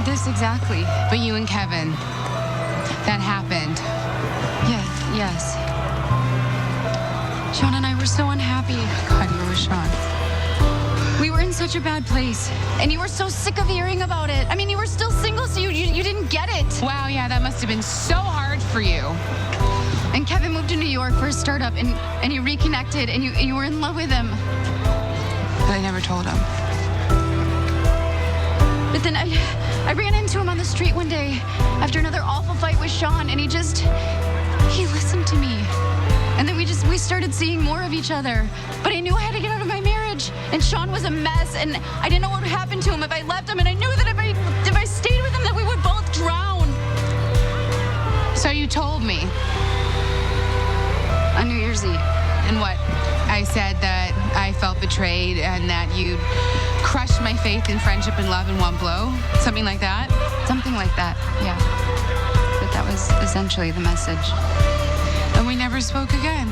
this exactly. But you and Kevin, that happened. Yes. Sean and I were so unhappy. God, where was Sean? We were in such a bad place. And you were so sick of hearing about it. I mean, you were still single, so you didn't get it. Wow, yeah, that must have been so hard for you. And Kevin moved to New York for a startup, and you reconnected, and you were in love with him. But I never told him. But then I ran into him on the street one day after another awful fight with Sean, and he listened to me. And then we started seeing more of each other. But I knew I had to get out of my marriage. And Sean was a mess, and I didn't know what would happen to him if I left him. And I knew that if I stayed with him, that we would both drown. So you told me. On New Year's Eve. And what? I said that I felt betrayed and that you'd crushed my faith in friendship and love in one blow? Something like that? Something like that, yeah. But that was essentially the message. And we never spoke again.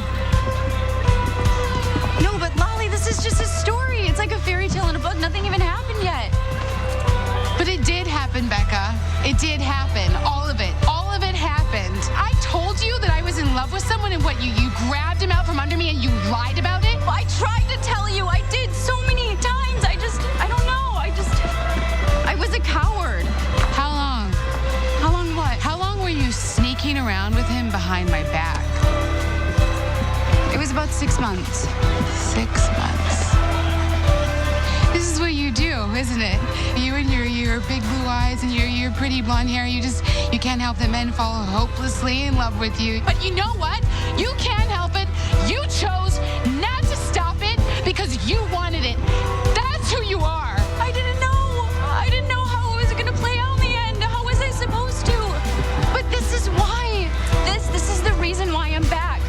No, but Lolly, this is just a story. It's like a fairy tale in a book. Nothing even happened yet. But it did happen, Becca. It did happen. All of it. All of it happened. I told you that I was in love with someone, and what, you grabbed him out from under me and you lied about it? I tried to tell you. I did so many times. I don't know. I was a coward. How long? How long what? How long were you sneaking around with him behind my back? It was about 6 months. 6 months. This is what you do, isn't it? You and your big blue eyes and your pretty blonde hair, you can't help that men fall hopelessly in love with you. But you know what? You can't help it. You chose not to stop it because you wanted it. That's who you are. I didn't know how it was going to play out in the end. How was I supposed to? But this is why. This is the reason why I'm back.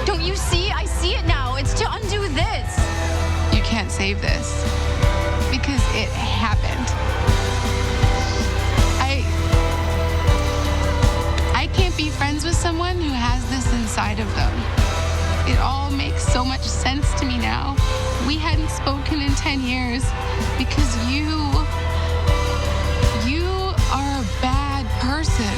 Don't you see? I see it now. It's to undo this. You can't save this because it happened. I can't be friends with someone who has this inside of them. It all makes so much sense to me now. We hadn't spoken in 10 years because you are a bad person.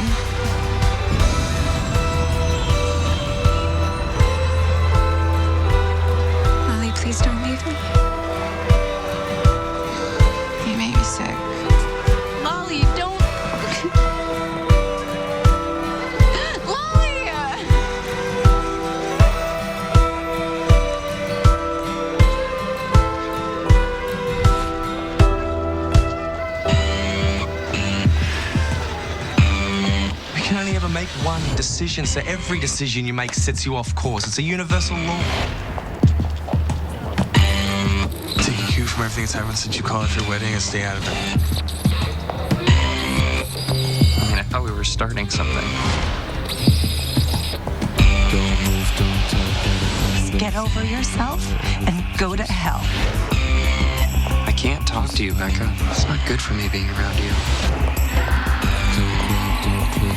Lolly, please don't leave me. You make me sick. Lolly, don't. Lolly! We can only ever make one decision, so every decision you make sets you off course. It's a universal law. Take a cue from everything that's happened since you called it your wedding and stay out of it. I mean, I thought we were starting something. Get over yourself and go to hell. I can't talk to you, Becca. It's not good for me being around you.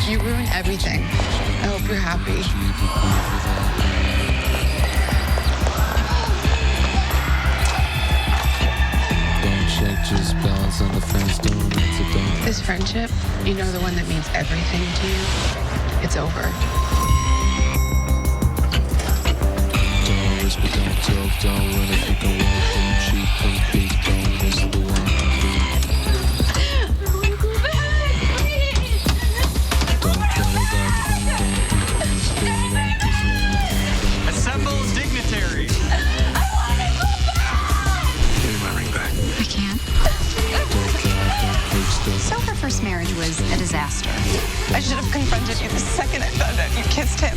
You ruined everything. I hope you're happy. This friendship, you know, the one that means everything to you, it's over. Assemble dignitaries. Give me my ring back. I can't. So her first marriage was a disaster. I should have confronted you the second I found out you kissed him.